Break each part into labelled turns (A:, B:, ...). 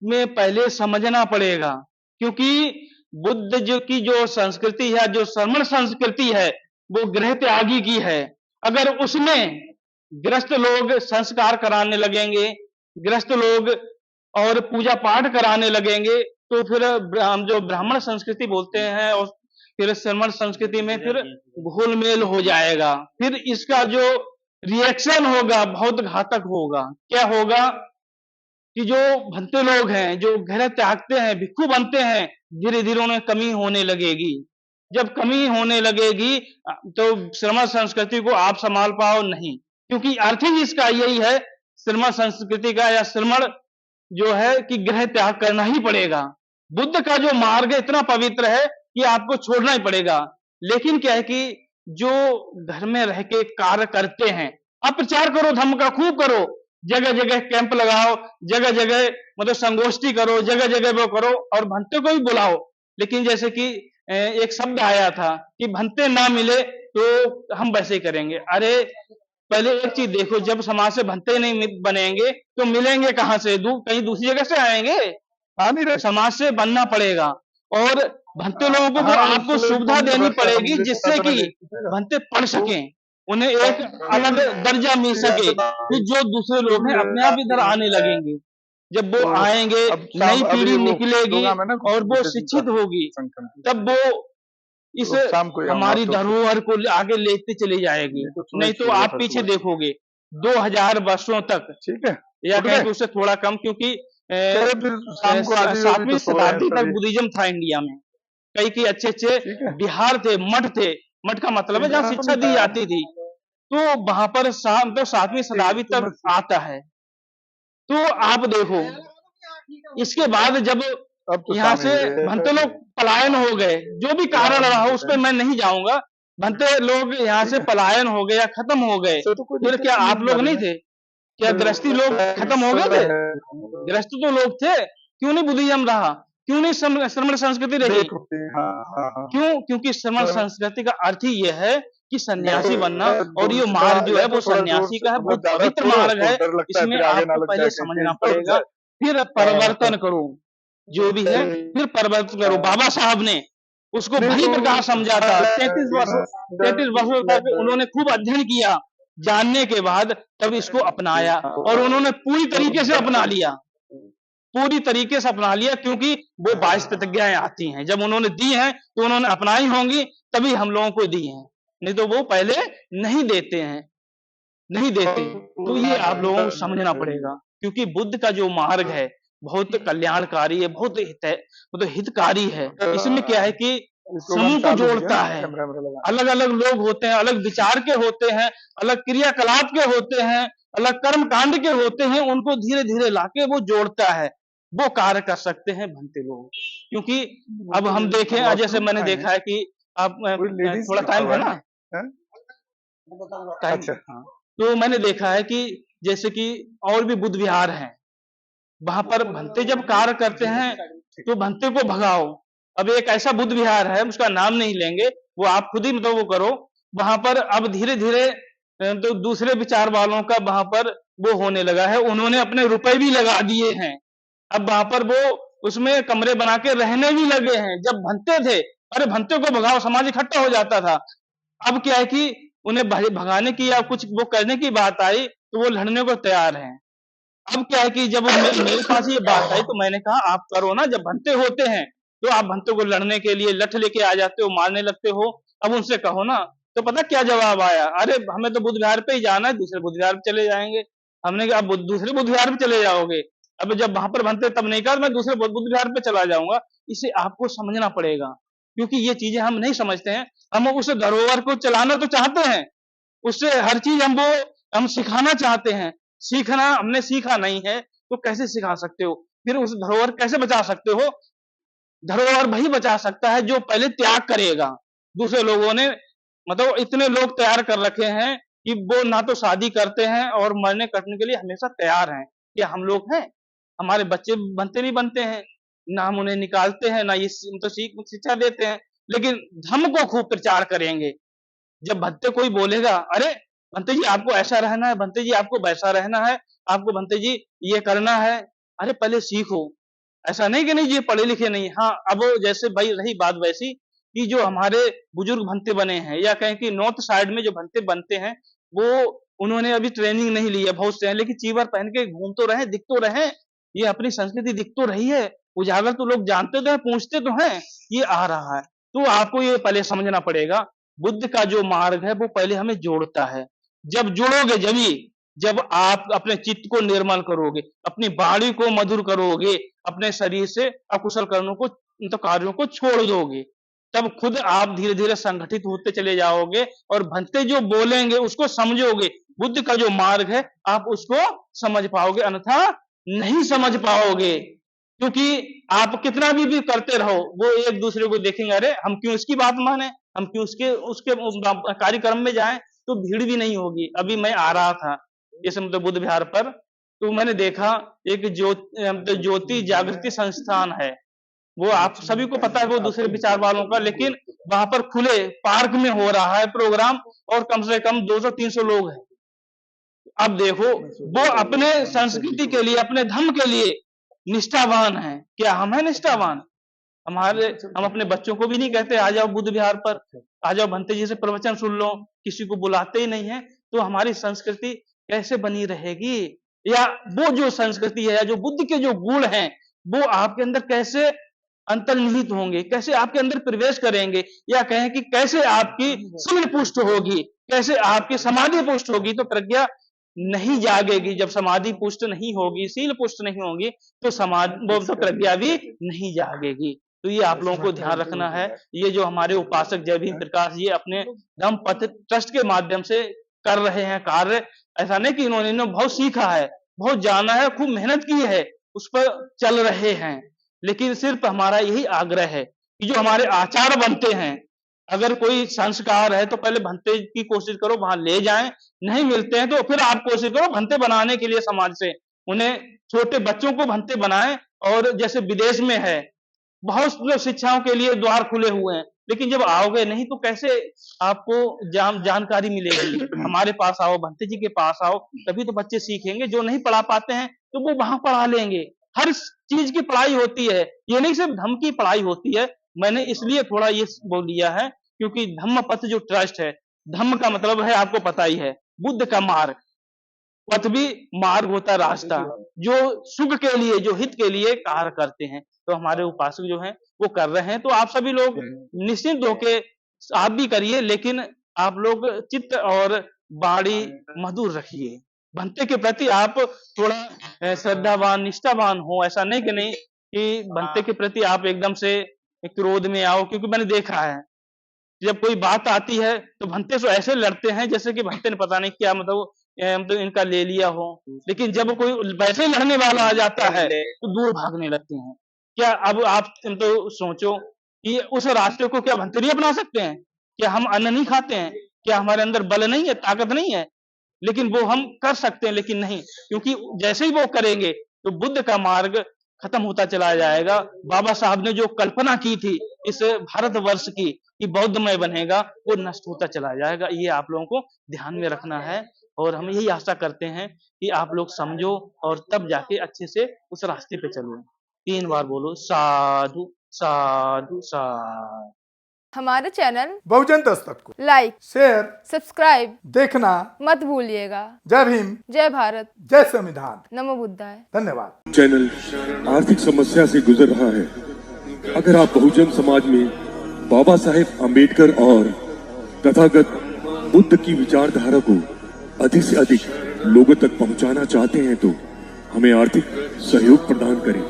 A: उसमें पहले समझना पड़ेगा, क्योंकि बुद्ध जो की जो संस्कृति है, जो श्रमण संस्कृति है, वो गृह त्यागी की है। अगर उसमें गृहस्थ लोग संस्कार कराने लगेंगे, गृहस्थ लोग और पूजा पाठ कराने लगेंगे, तो फिर हम जो ब्राह्मण संस्कृति बोलते हैं और फिर श्रमण संस्कृति में फिर घुल मेल हो जाएगा। फिर इसका जो रिएक्शन होगा बहुत घातक होगा। क्या होगा कि जो भंते लोग हैं, जो घर त्यागते हैं, भिक्षु बनते हैं, धीरे धीरे उन्हें कमी होने लगेगी। जब कमी होने लगेगी तो श्रमण संस्कृति को आप संभाल पाओ नहीं, क्योंकि अर्थ ही इसका यही है श्रमण संस्कृति का, या श्रमण जो है कि गृह त्याग करना ही पड़ेगा। बुद्ध का जो मार्ग है इतना पवित्र है कि आपको छोड़ना ही पड़ेगा। लेकिन क्या है कि जो घर में रह के कार्य करते हैं, आप प्रचार करो, धर्म का खूब करो, जगह जगह कैंप लगाओ, जगह जगह मतलब संगोष्ठी करो, जगह जगह वो करो और भंते को भी बुलाओ। लेकिन जैसे कि एक शब्द आया था कि भंते ना मिले तो हम वैसे ही करेंगे। अरे पहले एक चीज देखो, जब समाज से भंते नहीं बनेंगे तो मिलेंगे कहां से? कहीं दूसरी जगह से आएंगे? आ नहीं रहे। समाज से बनना पड़ेगा और भंते लोगों को आपको सुविधा देनी पड़ेगी जिससे कि भंते पढ़ सकें, उन्हें एक अलग दर्जा मिल सके, कि जो दूसरे लोग हैं अपने आप इधर आने लगेंगे। जब वो आएंगे, नई पीढ़ी निकलेगी और वो शिक्षित होगी, तब वो इस हमारी धरोहर को आगे लेते चली जाएगी। नहीं तो आप पीछे देखोगे 2000 वर्षों तक, ठीक है, या कहें कि उससे थोड़ा कम, क्योंकि 7वीं शताब्दी तक बुद्धिज्म था इंडिया में। कई अच्छे बिहार थे, मठ थे। मठ का मतलब है जहाँ शिक्षा दी जाती थी, तो वहां पर 7वीं शताब्दी तक आता है। तो आप देखो, इसके बाद जब यहाँ से भंते लोग पलायन हो गए, जो भी कारण रहा उस पर मैं नहीं जाऊंगा, भंते लोग यहाँ से पलायन हो गए या खत्म हो गए, फिर क्या आप लोग नहीं थे? क्या गृहस्थी लोग खत्म हो गए थे? गृहस्थ तो लोग थे, क्यों नहीं बुद्धिज्म रहा? क्यों नहीं श्रमण संस्कृति रही? क्यों? क्योंकि श्रमण संस्कृति का अर्थ ही यह है कि सन्यासी बनना, और ये मार्ग जो है वो सन्यासी का है, बहुत पवित्र मार्ग है। इसमें आपको पहले समझना पड़ेगा, फिर परिवर्तन करो, जो भी है फिर परिवर्तन करो। बाबा साहब ने उसको भली प्रकार समझा था। 33 वर्षों तक उन्होंने खूब अध्ययन किया, जानने के बाद तब इसको अपनाया, और उन्होंने पूरी तरीके से अपना लिया, पूरी तरीके से अपना लिया, क्योंकि वो 22 प्रतिज्ञाएं आती हैं, जब उन्होंने दी हैं तो उन्होंने अपनाई होंगी, तभी हम लोगों को दी हैं, नहीं तो वो पहले नहीं देते हैं, नहीं देते। तो ये आप लोगों को समझना पड़ेगा, क्योंकि बुद्ध का जो मार्ग है बहुत कल्याणकारी है, बहुत मतलब हितकारी है। इसमें क्या है कि समूह को जोड़ता है, अलग अलग लोग होते हैं, अलग विचार के होते हैं, अलग क्रियाकलाप के होते हैं, अलग कर्म कांड के होते हैं, उनको धीरे धीरे लाके वो जोड़ता है। वो कार्य कर सकते हैं भंते लोग, क्योंकि अब हम देखें, जैसे मैंने देखा है कि आप थोड़ा टाइम है ना, टाइम, हाँ, तो मैंने देखा है कि जैसे कि और भी बुद्ध विहार हैं, वहां पर भंते जब कार्य करते हैं तो भंते को भगाओ। अब एक ऐसा बुद्ध विहार है, उसका नाम नहीं लेंगे, वो आप खुद ही मतलब वो करो, वहां पर अब धीरे धीरे तो दूसरे विचार वालों का वहां पर वो होने लगा है, उन्होंने अपने रुपए भी लगा दिए हैं। अब वहां पर वो उसमें कमरे बना के रहने भी लगे हैं। जब भंते थे, अरे भंते को भगाओ, समाज इकट्ठा हो जाता था। अब क्या है कि उन्हें भगाने की या कुछ वो करने की बात आई तो वो लड़ने को तैयार हैं। अब क्या है कि जब मेरे पास ये बात आई तो मैंने कहा आप करो ना, जब भंते होते हैं तो आप भंते को लड़ने के लिए लठ लेके आ जाते हो, मारने लगते हो। अब उनसे कहो ना, तो पता क्या जवाब आया? अरे हमें तो बुद्ध विहार पे ही जाना है, दूसरे बुद्ध विहार पे चले जाएंगे। हमने कहा अब दूसरे बुद्ध विहार पे चले जाओगे? अब जब वहां पर भंते तब नहीं कहा, मैं दूसरे बुद्ध विहार पे चला जाऊंगा। इसे आपको समझना पड़ेगा, क्योंकि ये चीजें हम नहीं समझते हैं। हम उस धरोहर को चलाना तो चाहते हैं, उससे हर चीज हम सिखाना चाहते हैं। सीखना हमने सीखा नहीं है तो कैसे सिखा सकते हो? फिर उस धरोहर कैसे बचा सकते हो? धरोहर वही बचा सकता है जो पहले त्याग करेगा। दूसरे लोगों ने मतलब इतने लोग तैयार कर रखे हैं कि वो ना तो शादी करते हैं और मरने कटने के लिए हमेशा तैयार हैं। क्या हम लोग हैं? हमारे बच्चे बनते नहीं बनते हैं, ना हम उन्हें निकालते हैं, ना ये तो शिक्षा देते हैं, लेकिन धर्म को खूब प्रचार करेंगे। जब भंते कोई बोलेगा, अरे भंते जी आपको ऐसा रहना है, भंते जी आपको वैसा रहना है, आपको भंते जी ये करना है, अरे पहले सीखो, ऐसा नहीं कि नहीं ये पढ़े लिखे नहीं, हाँ अब जैसे भाई रही बात वैसी कि जो हमारे बुजुर्ग भंते बने हैं या कहें कि नॉर्थ साइड में जो भंते बनते हैं वो उन्होंने अभी ट्रेनिंग नहीं ली है, बहुत से हैं, लेकिन चीवर पहन के घूम तो रहे, दिख तो रहे, ये अपनी संस्कृति दिख तो रही है, उजागर तो लोग जानते तो हैं, पूछते तो हैं, ये आ रहा है। तो आपको ये पहले समझना पड़ेगा, बुद्ध का जो मार्ग है वो पहले हमें जोड़ता है। जब जुड़ोगे जब आप अपने चित्त को निर्मल करोगे, अपनी वाणी को मधुर करोगे, अपने शरीर से अकुशल कर्मों को तो कार्यों को छोड़ दोगे, तब खुद आप धीरे धीरे संगठित होते चले जाओगे और भंते जो बोलेंगे उसको समझोगे। बुद्ध का जो मार्ग है आप उसको समझ पाओगे, अन्यथा नहीं समझ पाओगे, क्योंकि आप कितना भी करते रहो वो एक दूसरे को देखेंगे, अरे हम क्यों इसकी बात माने, हम क्यों उसके कार्यक्रम में जाएं, तो भीड़ भी नहीं होगी। अभी मैं आ रहा था इस मतलब बुद्ध विहार पर, तो मैंने देखा एक ज्योति जागृति संस्थान है, वो आप सभी को पता है, वो दूसरे विचार वालों का, लेकिन वहां पर खुले पार्क में हो रहा है प्रोग्राम और कम से कम 200-300 लोग हैं। अब देखो वो अपने संस्कृति के लिए, अपने धर्म के लिए निष्ठावान है। क्या हम हैं निष्ठावान? हम अपने बच्चों को भी नहीं कहते आ जाओ बुद्ध विहार पर, आ जाओ भंते जी से प्रवचन सुन लो, किसी को बुलाते ही नहीं है, तो हमारी संस्कृति कैसे बनी रहेगी? या वो जो संस्कृति है या जो बुद्ध के जो गुण हैं वो आपके अंदर कैसे अंतर्निहित होंगे, कैसे आपके अंदर प्रवेश करेंगे, या कहें कि कैसे आपकी सील पुष्ट होगी, कैसे आपकी समाधि पुष्ट होगी? तो प्रज्ञा नहीं जागेगी। जब समाधि पुष्ट नहीं होगी, सील पुष्ट नहीं होगी, तो वो तो प्रज्ञा भी नहीं जागेगी। तो ये आप लोगों को ध्यान रखना है। ये जो हमारे उपासक जय भीम प्रकाश ये अपने धम्म पथ ट्रस्ट के माध्यम से कर रहे हैं कार्य, ऐसा नहीं कि इन्होंने बहुत सीखा है, बहुत जाना है, खूब मेहनत की है, उस पर चल रहे हैं, लेकिन सिर्फ हमारा यही आग्रह है कि जो हमारे आचार बनते हैं, अगर कोई संस्कार है तो पहले भंते की कोशिश करो वहां ले जाएं, नहीं मिलते हैं तो फिर आप कोशिश करो भंते बनाने के लिए समाज से, उन्हें छोटे बच्चों को भंते बनाएं। और जैसे विदेश में है बहुत शिक्षाओं के लिए द्वार खुले हुए हैं, लेकिन जब आओगे नहीं तो कैसे आपको जानकारी मिलेगी? हमारे पास आओ, भंते जी के पास आओ, तभी तो बच्चे सीखेंगे। जो नहीं पढ़ा पाते हैं तो वो वहां पढ़ा लेंगे। हर चीज की पढ़ाई होती है, ये नहीं सिर्फ धम्म की पढ़ाई होती है। मैंने इसलिए थोड़ा ये बोल दिया है क्योंकि धम्म पथ जो ट्रस्ट है, धम्म का मतलब है आपको पता ही है, बुद्ध का मार्ग, पथ भी मार्ग होता है, रास्ता, जो सुख के लिए, जो हित के लिए कार्य करते हैं। तो हमारे उपासक जो हैं वो कर रहे हैं, तो आप सभी लोग निश्चिंत होके आप भी करिए, लेकिन आप लोग चित्त और वाणी मधुर रखिए। भंते के प्रति आप थोड़ा श्रद्धावान, निष्ठावान हो। ऐसा नहीं कि नहीं कि भंते के प्रति आप एकदम से क्रोध में आओ, क्योंकि मैंने देखा है जब कोई बात आती है तो भंते से ऐसे लड़ते हैं जैसे कि भंते ने पता नहीं क्या मतलब इनका ले लिया हो, लेकिन जब कोई वैसे लड़ने वाला आ जाता है तो दूर भागने लगते हैं। क्या अब आप तो सोचो कि उस रास्ते को क्या भंते नहीं अपना सकते हैं? क्या हम अन्न नहीं खाते हैं? क्या हमारे अंदर बल नहीं है, ताकत नहीं है? लेकिन वो हम कर सकते हैं, लेकिन नहीं, क्योंकि जैसे ही वो करेंगे तो बुद्ध का मार्ग खत्म होता चला जाएगा। बाबा साहब ने जो कल्पना की थी इस भारतवर्ष की कि बौद्धमय बनेगा, वो नष्ट होता चला जाएगा। ये आप लोगों को ध्यान में रखना है, और हम यही आशा करते हैं कि आप लोग समझो और तब जाके अच्छे से उस रास्ते पे चलो। 3 बार बोलो साधु साधु साधु।
B: हमारे चैनल
C: बहुजन दस्तक को
B: लाइक,
C: शेयर,
B: सब्सक्राइब
C: देखना
B: मत भूलिएगा।
C: जय भीम,
B: जय भारत,
C: जय संविधान,
B: नमो बुद्धाय।
C: धन्यवाद।
D: चैनल आर्थिक समस्या से गुजर रहा है। अगर आप बहुजन समाज में बाबा साहेब आम्बेडकर और तथागत बुद्ध की विचारधारा को अधिक से अधिक लोगों तक पहुंचाना चाहते हैं तो हमें आर्थिक सहयोग प्रदान करें,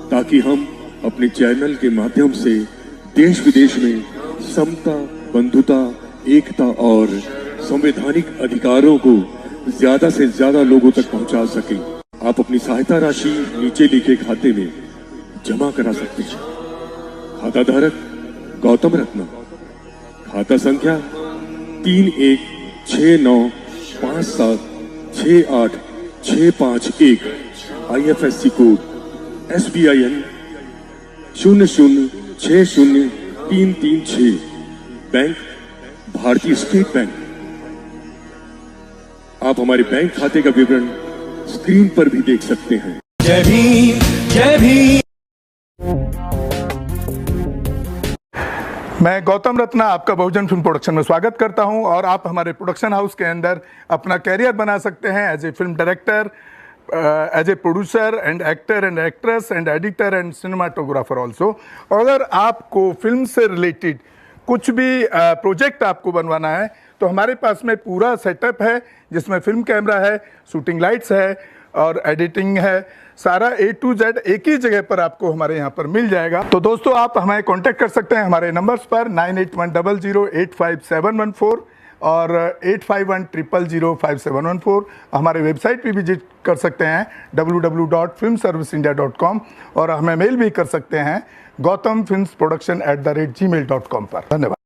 D: ताकि हम अपने चैनल के माध्यम से देश विदेश में समता, बंधुता, एकता और संवैधानिक अधिकारों को ज्यादा से ज्यादा लोगों तक पहुंचा सकें। आप अपनी सहायता राशि नीचे लिखे खाते में जमा करा सकते हैं। खाता धारक गौतम रत्ना, खाता संख्या 316957686551, IFSC कोड SBIN 0060336, बैंक भारतीय स्टेट बैंक। आप हमारे बैंक खाते का विवरण स्क्रीन पर भी देख सकते हैं।
E: जय भीम, जय भीम।
C: मैं गौतम रत्ना आपका बहुजन फिल्म प्रोडक्शन में स्वागत करता हूं और आप हमारे प्रोडक्शन हाउस के अंदर अपना कैरियर बना सकते हैं as a film director, as a producer and actor and actress and editor and cinematographer also. अगर आपको फिल्म से रिलेटेड कुछ भी प्रोजेक्ट आपको बनवाना है तो हमारे पास में पूरा सेटअप है, जिसमें फिल्म कैमरा है, शूटिंग लाइट्स है और एडिटिंग है। सारा A to Z एक ही जगह पर आपको हमारे यहाँ पर मिल जाएगा। तो दोस्तों आप हमें कांटेक्ट कर सकते हैं हमारे नंबर्स पर 9810085714 और 8510005714। हमारे वेबसाइट पे विजिट कर सकते हैं www.filmserviceindia.com और हमें मेल भी कर सकते हैं gautamfilmsproduction@gmail.com पर। धन्यवाद।